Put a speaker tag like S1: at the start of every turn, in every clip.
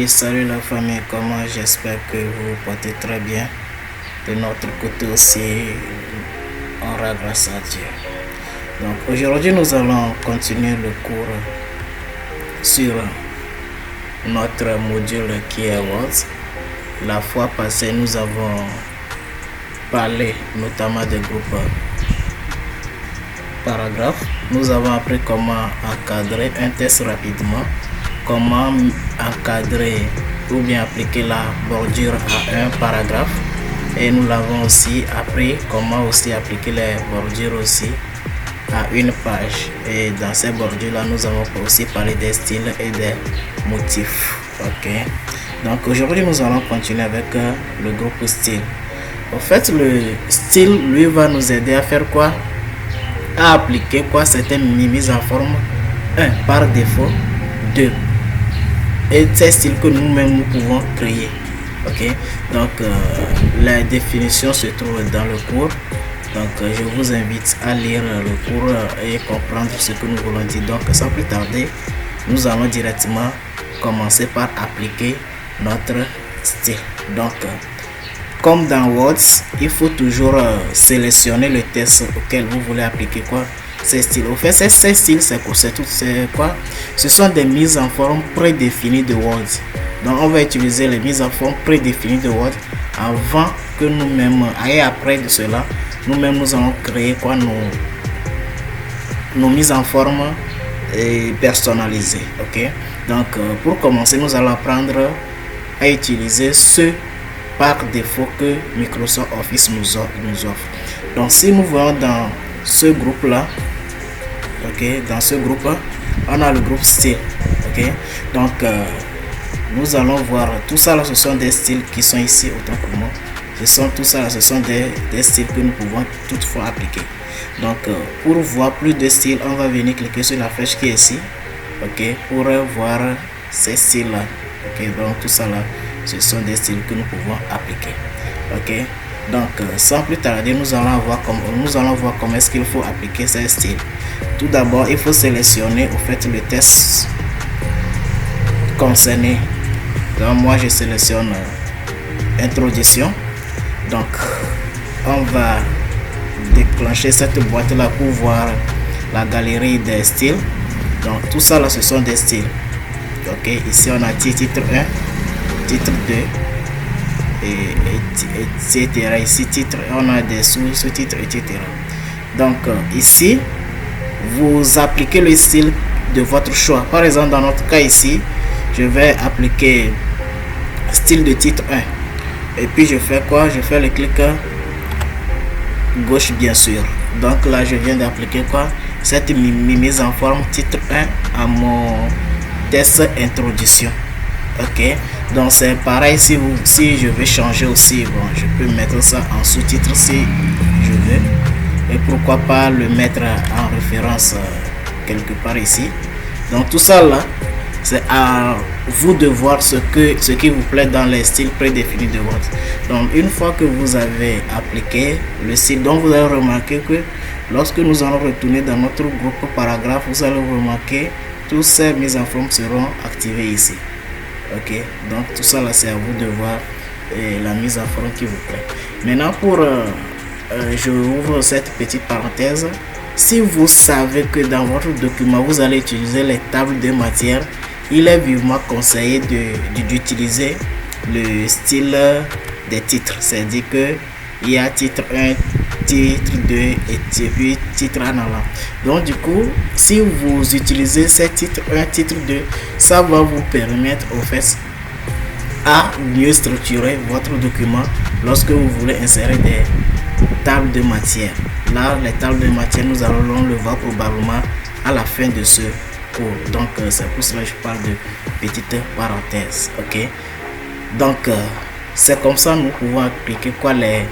S1: Oui, salut la famille, comment j'espère que vous vous portez très bien. De notre côté aussi, on rend grâce à Dieu. Donc aujourd'hui, nous allons continuer le cours sur notre module qui est Words. La fois passée, nous avons parlé notamment des groupes paragraphes. Nous avons appris comment encadrer un test rapidement, comment encadrer ou bien appliquer la bordure à un paragraphe, et nous l'avons aussi appris comment aussi appliquer les bordures aussi à une page. Et dans ces bordures là, nous avons aussi parlé des styles et des motifs. Ok, donc aujourd'hui nous allons continuer avec le groupe style. En fait, le style lui va nous aider à faire quoi? À appliquer quoi? Certaines mises en forme. 1 par défaut, 2 et ces styles que nous-mêmes nous pouvons créer. Ok, donc la définition se trouve dans le cours. Donc je vous invite à lire le cours et comprendre ce que nous voulons dire. Donc sans plus tarder, nous allons directement commencer par appliquer notre style. Donc comme dans Words, il faut toujours sélectionner le texte auquel vous voulez appliquer quoi? Ces styles. Au fait, ces styles, c'est quoi? Ce sont des mises en forme prédéfinies de Words. Donc on va utiliser les mises en forme prédéfinies de Word avant que nous-mêmes, et après de cela, nous-mêmes nous allons créer quoi? Nos mises en forme personnalisées. Ok, donc pour commencer, nous allons apprendre à utiliser ce par défaut que Microsoft Office nous offre. Donc si nous voyons dans ce groupe là, ok, dans ce groupe on a le groupe style. Ok, donc nous allons voir tout ça là, ce sont des styles qui sont ici autant pour moi. Tout ça là, ce sont des styles que nous pouvons toutefois appliquer. Donc pour voir plus de styles, on va venir cliquer sur la flèche qui est ici. Ok, pour voir ces styles là. Ok, donc tout ça là, ce sont des styles que nous pouvons appliquer. Ok, donc sans plus tarder, nous allons voir comment est-ce qu'il faut appliquer ces styles. Tout d'abord, il faut sélectionner au fait le texte concerné. Donc moi je sélectionne introduction. Donc on va déclencher cette boîte là pour voir la galerie des styles. Donc tout ça là, ce sont des styles. Ok, ici on a titre 1, titre 2 etc. Ici titre, on a des sous-titres, etc. Donc ici vous appliquez le style de votre choix. Par exemple, dans notre cas ici, je vais appliquer style de titre 1 et puis je fais quoi? Je fais le clic gauche bien sûr. Donc là je viens d'appliquer quoi? Cette mise en forme titre 1 à mon test introduction. Ok, donc c'est pareil si je veux changer aussi, bon, je peux mettre ça en sous-titre si je veux, et pourquoi pas le mettre en référence quelque part ici. Donc tout ça là, c'est à vous de voir ce qui vous plaît dans les styles prédéfinis de Word. Donc une fois que vous avez appliqué le style, donc vous allez remarquer que lorsque nous allons retourner dans notre groupe paragraphe, vous allez remarquer toutes ces mises en forme seront activées ici. Ok, donc tout ça là, c'est à vous de voir la mise en forme qui vous plaît. Maintenant je ouvre cette petite parenthèse. Si vous savez que dans votre document vous allez utiliser les tables de matière, il est vivement conseillé d'utiliser le style des titres. C'est-à-dire que il y a titre 1, titre 2 et puis titre 1 allant. Donc du coup, si vous utilisez ces titres 1, titre 2, ça va vous permettre au fait à mieux structurer votre document lorsque vous voulez insérer des tables de matière. Là, les tables de matière, nous allons le voir probablement à la fin de ce cours. Donc c'est pour cela que je parle de petite parenthèse. Ok, donc c'est comme ça nous pouvons appliquer quoi? Les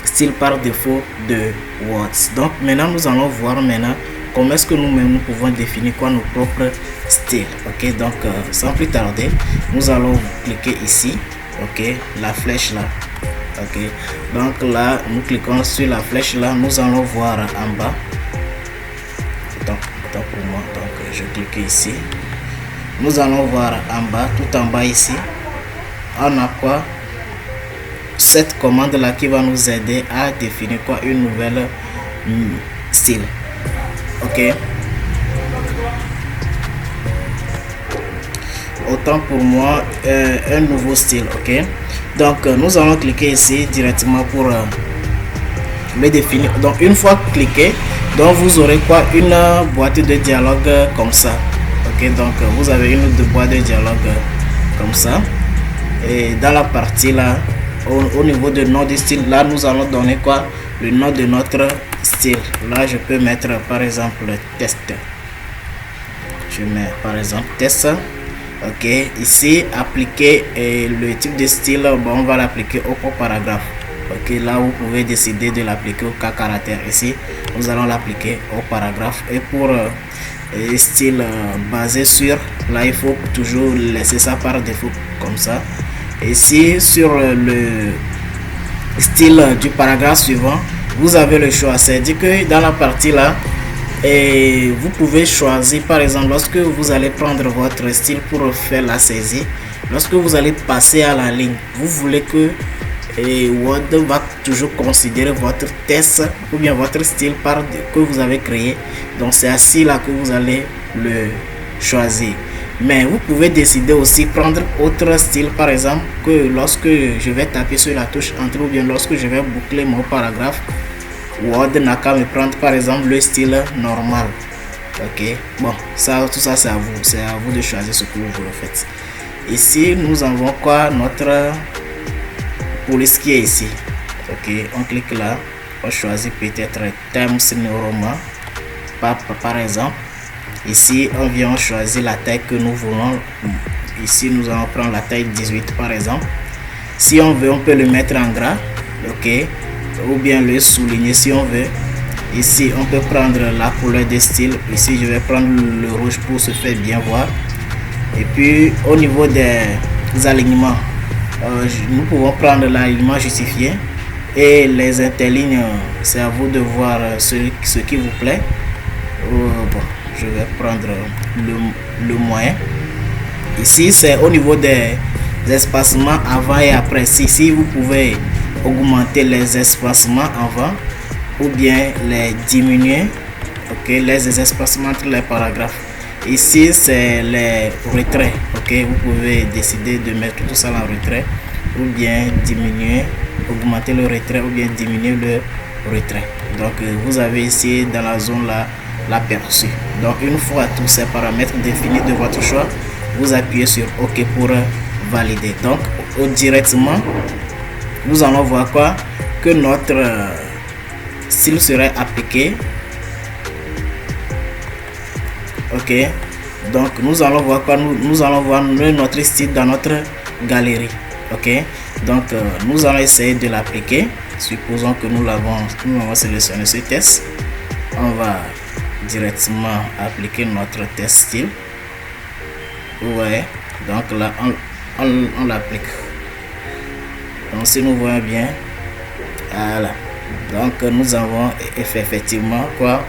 S1: styles par défaut de Words. Donc maintenant nous allons voir comment est-ce que nous-mêmes nous pouvons définir quoi? Nos propres styles. Ok, donc sans plus tarder, nous allons cliquer ici. Ok, la flèche là. Ok, donc là nous cliquons sur la flèche là, nous allons voir en bas. Attends pour moi, donc je clique ici. nous allons voir en bas, tout en bas ici, on a quoi? Cette commande là qui va nous aider à définir quoi? Une nouvelle style. Ok, autant pour moi un nouveau style. Ok, donc nous allons cliquer ici directement pour le définir. Donc une fois cliqué, donc vous aurez quoi? Une boîte de dialogue comme ça. Ok, donc vous avez une boîte de dialogue comme ça, et dans la partie là, au niveau de nom de style, là nous allons donner quoi? Le nom de notre style. Là je peux mettre par exemple test. Je mets par exemple test. Ok, ici appliquer le type de style, bon, on va l'appliquer au paragraphe. Ok, là vous pouvez décider de l'appliquer au cas caractère. Ici nous allons l'appliquer au paragraphe. Et pour style basé sur, là il faut toujours laisser ça par défaut comme ça. Ici sur le style du paragraphe suivant, vous avez le choix. C'est dit que dans la partie là, et vous pouvez choisir, par exemple, lorsque vous allez prendre votre style pour faire la saisie, lorsque vous allez passer à la ligne, vous voulez que Word va toujours considérer votre test ou bien votre style que vous avez créé. Donc c'est ainsi là que vous allez le choisir. Mais vous pouvez décider aussi prendre autre style, par exemple, que lorsque je vais taper sur la touche entrée ou bien lorsque je vais boucler mon paragraphe, Word n'a qu'à me prendre par exemple le style normal. Ok, bon, ça, tout ça c'est à vous de choisir ce que vous faites. Ici nous avons quoi? Notre police qui est ici. Ok, on clique là, on choisit peut-être Times New Roman par exemple. Ici on vient choisir la taille que nous voulons. Ici nous allons prendre la taille 18 par exemple. Si on veut, on peut le mettre en gras. Ok, ou bien le souligner si on veut. Ici on peut prendre la couleur de style. Ici je vais prendre le rouge pour se faire bien voir. Et puis au niveau des alignements, nous pouvons prendre l'alignement justifié et les interlignes, c'est à vous de voir ce qui vous plaît. Bon, je vais prendre le moyen. Ici c'est au niveau des espacements avant et après. Si vous pouvez augmenter les espacements avant ou bien les diminuer. Ok, les espacements entre les paragraphes. Ici c'est les retraits. Ok, vous pouvez décider de mettre tout ça en retrait ou bien diminuer, augmenter le retrait ou bien diminuer le retrait. Donc vous avez ici dans la zone là l'aperçu. Donc une fois tous ces paramètres définis de votre choix, vous appuyez sur OK pour valider. Donc directement nous allons voir quoi? Que notre style serait appliqué. Ok, donc nous allons voir quoi? Nous allons voir notre style dans notre galerie. Ok, donc nous allons essayer de l'appliquer. Supposons que nous avons sélectionné ce test. On va directement appliquer notre test style. Ouais, donc là on l'applique. Donc si nous voyons bien, voilà, donc nous avons effectivement quoi?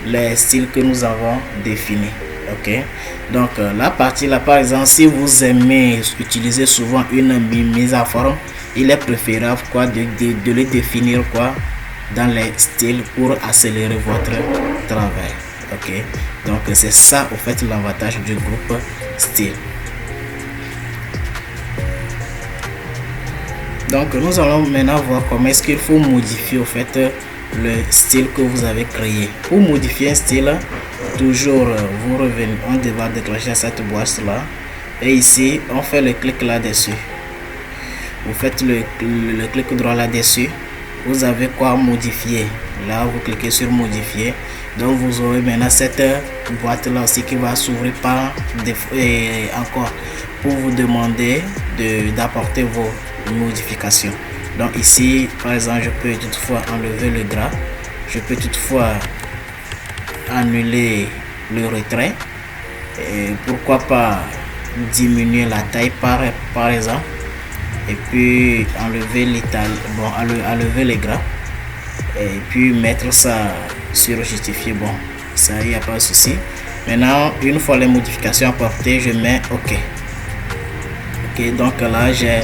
S1: Les styles que nous avons définis. Ok, donc la partie là, par exemple, si vous aimez utiliser souvent une mise à forme, il est préférable quoi de le définir quoi dans les styles pour accélérer votre travail. Ok, donc c'est ça au fait l'avantage du groupe style. Donc nous allons maintenant voir comment est-ce qu'il faut modifier au fait le style que vous avez créé. Pour modifier un style, toujours vous revenez, on va déclencher cette boîte là et ici on fait le clic là dessus. Vous faites le clic droit là dessus, vous avez quoi? Modifier. Là vous cliquez sur modifier, donc vous aurez maintenant cette boîte là aussi qui va s'ouvrir par défaut et encore pour vous demander d'apporter vos modifications. Donc ici par exemple je peux toutefois enlever le gras, je peux toutefois annuler le retrait et pourquoi pas diminuer la taille par exemple, et puis enlever enlever les gras et puis mettre ça sur justifier. Bon, ça y a pas de souci. Maintenant, une fois les modifications apportées, je mets OK. Ok, donc là j'ai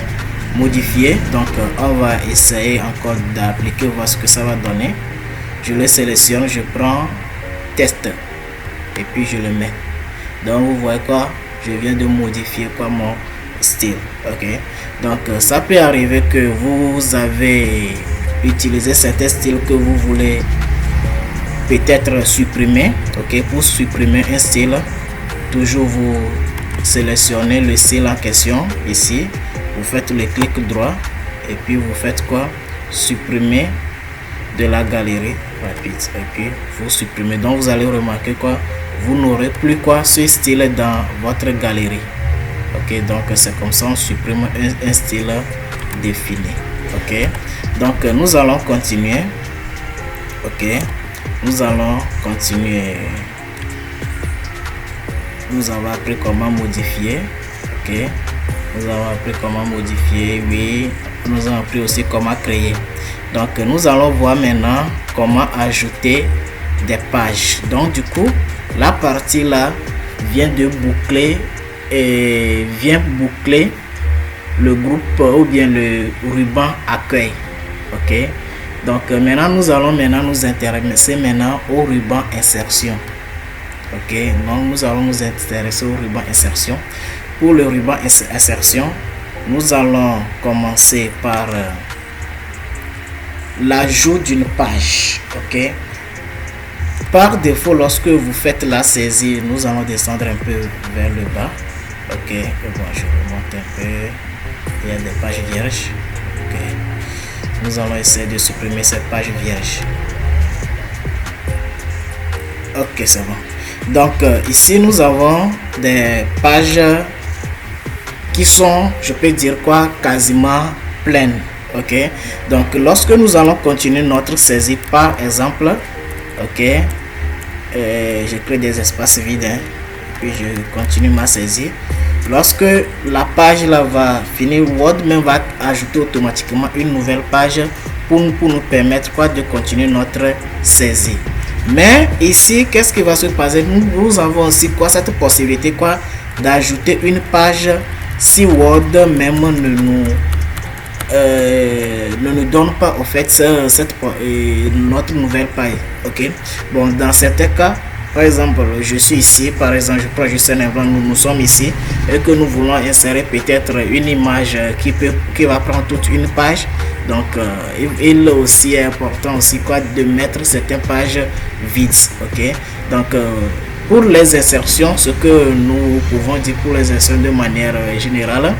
S1: modifié. Donc on va essayer encore d'appliquer, voir ce que ça va donner. Je le sélectionne, je prends test et puis je le mets. Donc vous voyez quoi, je viens de modifier quoi mon style. Ok, donc ça peut arriver que vous avez utilisé certains styles que vous voulez peut-être supprimer. Ok, pour supprimer un style, toujours vous sélectionnez le style en question ici, vous faites le clic droit et puis vous faites quoi, supprimer de la galerie rapide et puis vous supprimez. Donc vous allez remarquer quoi, vous n'aurez plus quoi ce style dans votre galerie. Ok, donc c'est comme ça on supprime un style défini. Ok, donc nous allons continuer. Ok, nous allons continuer. Nous avons appris comment modifier. Ok, nous avons appris comment modifier. Oui, nous avons appris aussi comment créer. Donc nous allons voir maintenant comment ajouter des pages. Donc du coup la partie là vient de boucler et vient boucler le groupe ou bien le ruban accueil. Ok, donc maintenant nous allons nous intéresser maintenant au ruban insertion. Ok, donc nous allons nous intéresser au ruban insertion. Pour le ruban insertion, nous allons commencer par l'ajout d'une page. Ok, par défaut, lorsque vous faites la saisie, nous allons descendre un peu vers le bas. Ok, bon, je remonte un peu. Il y a des pages vierges. Ok, nous allons essayer de supprimer cette page vierge. Ok, c'est bon. Donc ici nous avons des pages qui sont, je peux dire quoi, quasiment pleines. Ok, donc lorsque nous allons continuer notre saisie, par exemple, ok, je crée des espaces vides, hein, puis je continue ma saisie. Lorsque la page là va finir, Word même va ajouter automatiquement une nouvelle page pour nous permettre quoi, de continuer notre saisie. Mais ici, qu'est-ce qui va se passer? Nous avons aussi quoi, cette possibilité quoi, d'ajouter une page si Word même ne nous donne pas en fait notre nouvelle page. Ok, bon, dans certains cas, par exemple, je suis ici, par exemple, je prends juste un exemple, nous sommes ici et que nous voulons insérer peut-être une image qui va prendre toute une page. Donc il aussi est important aussi quoi, de mettre certaines pages vides. Ok, donc pour les insertions, ce que nous pouvons dire pour les insertions de manière générale,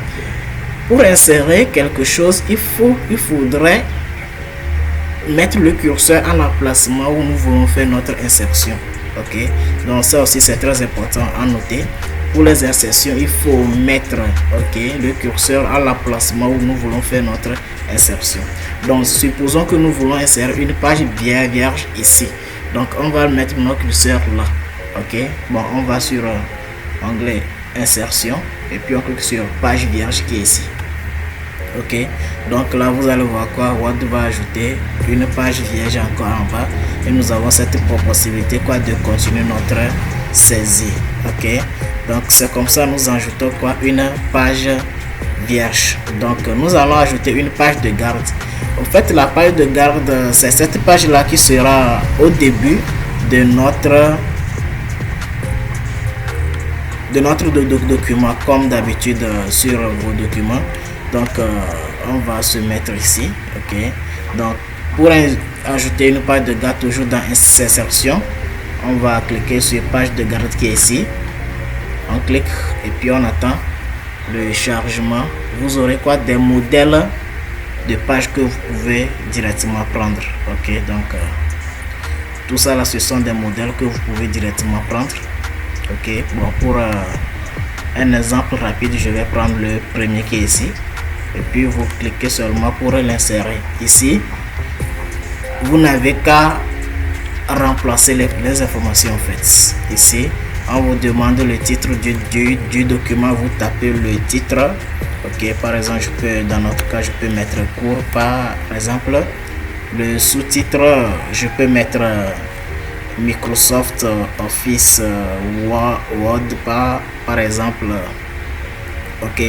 S1: pour insérer quelque chose, il faudrait mettre le curseur à l'emplacement où nous voulons faire notre insertion. Ok, donc ça aussi c'est très important à noter. Pour les insertions, il faut mettre le curseur à l'emplacement où nous voulons faire notre insertion. Donc supposons que nous voulons insérer une page vierge ici, donc on va mettre notre curseur là. Ok, bon, on va sur onglet insertion et puis on clique sur page vierge qui est ici. Ok, donc là vous allez voir quoi, Word va ajouter une page vierge encore en bas et nous avons cette possibilité quoi, de continuer notre saisie. Ok, donc c'est comme ça nous ajoutons quoi, une page vierge. Donc nous allons ajouter une page de garde. En fait, la page de garde, c'est cette page là qui sera au début de notre document, comme d'habitude sur vos documents. Donc on va se mettre ici. Ok, donc pour ajouter une page de garde, toujours dans insertion, on va cliquer sur page de garde qui est ici, on clique et puis on attend le chargement. Vous aurez quoi, des modèles de pages que vous pouvez directement prendre. Ok, donc tout ça là, ce sont des modèles que vous pouvez directement prendre. Ok, bon, pour un exemple rapide, je vais prendre le premier qui est ici et puis vous cliquez seulement pour l'insérer ici. Vous n'avez qu'à remplacer les informations en fait. Ici on vous demande le titre du document, vous tapez le titre. Ok, par exemple, dans notre cas, je peux mettre court, par exemple. Le sous-titre, je peux mettre Microsoft Office Word par exemple. Ok,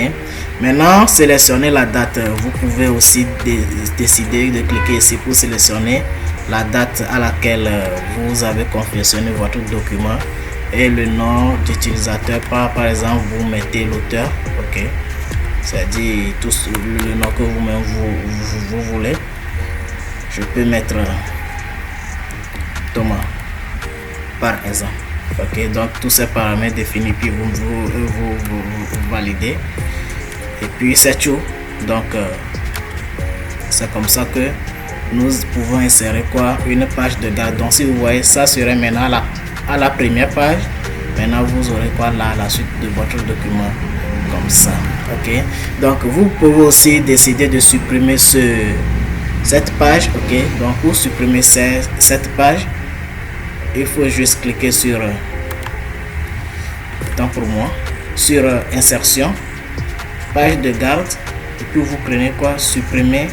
S1: maintenant sélectionnez la date. Vous pouvez aussi décider de cliquer ici pour sélectionner la date à laquelle vous avez confectionné votre document et le nom d'utilisateur. Par exemple, vous mettez l'auteur. Ok, c'est-à-dire tout le nom que vous-même vous voulez. Je peux mettre Thomas par exemple. Ok, donc tous ces paramètres définis, puis vous validez et puis c'est tout. Donc c'est comme ça que nous pouvons insérer quoi, une page de garde. Donc si vous voyez, ça serait maintenant à la première page. Maintenant vous aurez quoi là, la suite de votre document comme ça. Ok, donc vous pouvez aussi décider de supprimer cette page. Ok, donc pour supprimer cette page, il faut juste cliquer sur temps pour moi, sur insertion, page de garde, et puis vous prenez quoi, supprimer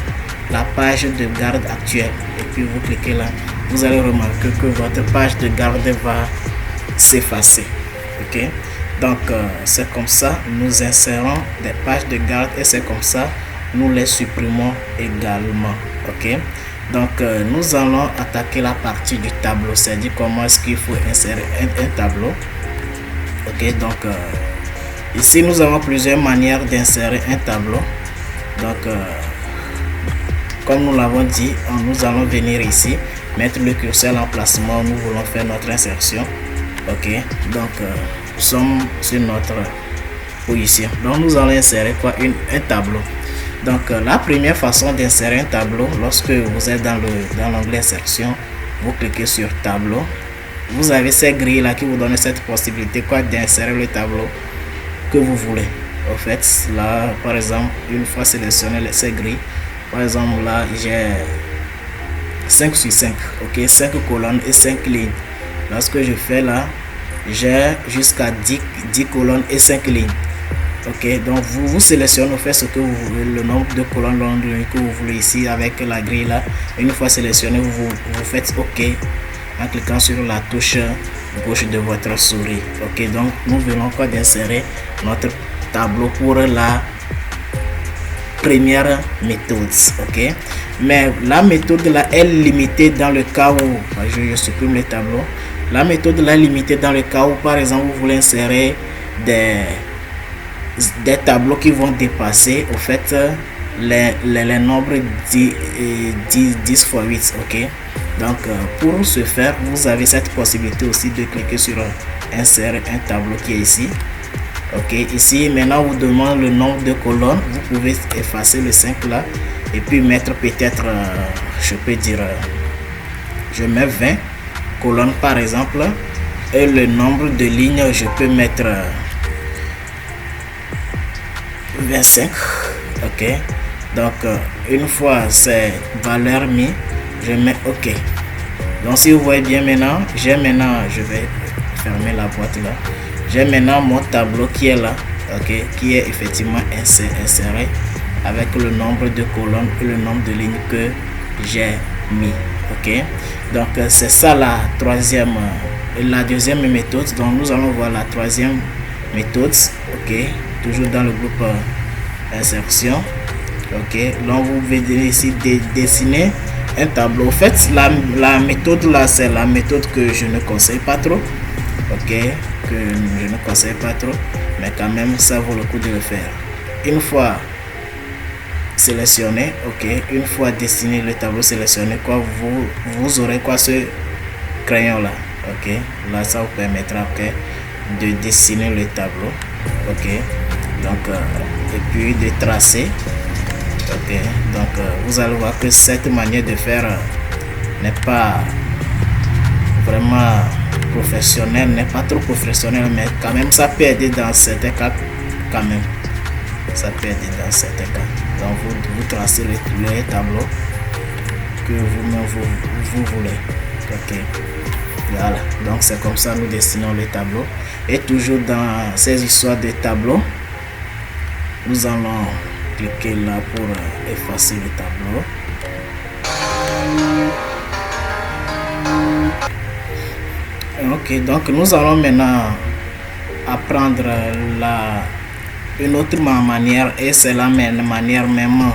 S1: la page de garde actuelle, et puis vous cliquez là. Vous allez remarquer que votre page de garde va s'effacer. Ok, donc c'est comme ça nous insérons des pages de garde et c'est comme ça nous les supprimons également. Ok, donc nous allons attaquer la partie du tableau, c'est-à-dire comment est-ce qu'il faut insérer un tableau. Ok, donc ici nous avons plusieurs manières d'insérer un tableau. Donc comme nous l'avons dit, nous allons venir ici, mettre le curseur à l'emplacement où nous voulons faire notre insertion. Ok, donc nous sommes sur notre position. Donc nous allons insérer quoi, un tableau. Donc la première façon d'insérer un tableau, lorsque vous êtes dans l'onglet insertion, vous cliquez sur tableau. Vous avez ces grilles là qui vous donnent cette possibilité quoi, d'insérer le tableau que vous voulez. En fait là, par exemple, une fois sélectionné ces grilles, par exemple là j'ai 5 sur 5. Ok, 5 colonnes et 5 lignes. Lorsque je fais là, j'ai jusqu'à 10 colonnes et 5 lignes. Ok, donc vous sélectionnez, vous faites ce que vous voulez, le nombre de colonnes que vous voulez ici avec la grille là. Une fois sélectionné, vous faites OK en cliquant sur la touche gauche de votre souris. Ok, donc nous venons quoi d'insérer notre tableau pour la première méthode. Ok, mais la méthode là est limitée dans le cas où je supprime le tableau. La méthode là est limitée dans le cas où par exemple vous voulez insérer des tableaux qui vont dépasser au fait les nombres 10 x 8. Ok, donc pour ce faire, vous avez cette possibilité aussi de cliquer sur insérer un tableau qui est ici. Ok, ici maintenant vous demande le nombre de colonnes. Vous pouvez effacer le 5 là et puis mettre peut-être je peux dire je mets 20 colonnes par exemple, et le nombre de lignes je peux mettre 25. Ok, donc une fois ces valeurs mis, je mets OK. Donc si vous voyez bien maintenant, je vais fermer la boîte là, j'ai maintenant mon tableau qui est là. Ok, qui est effectivement inséré avec le nombre de colonnes et le nombre de lignes que j'ai mis. Ok, donc c'est ça la deuxième méthode. Donc nous allons voir la troisième méthode. Ok, toujours dans le groupe insertion. Ok, donc vous venez ici dessiner un tableau. En fait la méthode là, c'est la méthode que je ne conseille pas trop. Ok, que je ne conseille pas trop, mais quand même ça vaut le coup de le faire. Une fois sélectionné, ok, une fois dessiné le tableau sélectionné, quoi, vous aurez quoi, ce crayon là. Ok, là ça vous permettra de dessiner le tableau. Ok, donc et puis de tracer. Ok, donc vous allez voir que cette manière de faire n'est pas vraiment professionnel, n'est pas trop professionnel, mais quand même ça peut aider dans certains cas. Quand même ça peut aider dans certains cas. Donc vous tracez le tableau que vous voulez. Ok, voilà, donc c'est comme ça nous dessinons le tableau. Et toujours dans ces histoires de tableau, nous allons cliquer là pour effacer le tableau. Ok, donc nous allons maintenant apprendre une autre manière, et c'est la même manière même.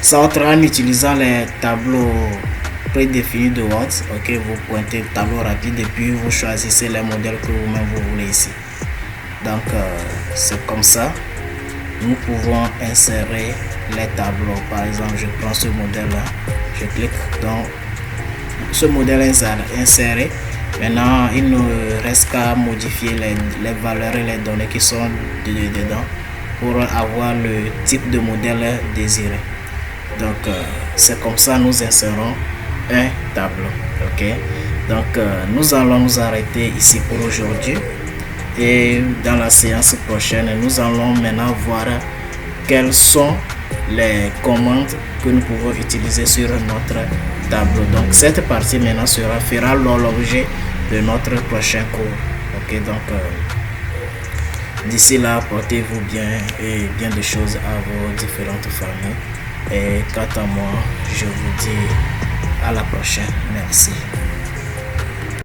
S1: Ça en utilisant les tableaux prédéfinis de Word. Ok, vous pointez le tableau rapide et puis vous choisissez les modèles que vous-même vous voulez ici. Donc c'est comme ça. Nous pouvons insérer les tableaux. Par exemple, je prends ce modèle là, je clique dans ce modèle inséré. Maintenant, il ne reste qu'à modifier les valeurs et les données qui sont dedans pour avoir le type de modèle désiré. Donc c'est comme ça nous insérons un tableau. Ok, donc nous allons nous arrêter ici pour aujourd'hui, et dans la séance prochaine nous allons maintenant voir quelles sont les commandes que nous pouvons utiliser sur notre tableau. Donc cette partie maintenant fera l'objet de notre prochain cours. Ok, donc d'ici là, portez-vous bien et bien de choses à vos différentes familles. Et quant à moi, je vous dis à la prochaine. Merci.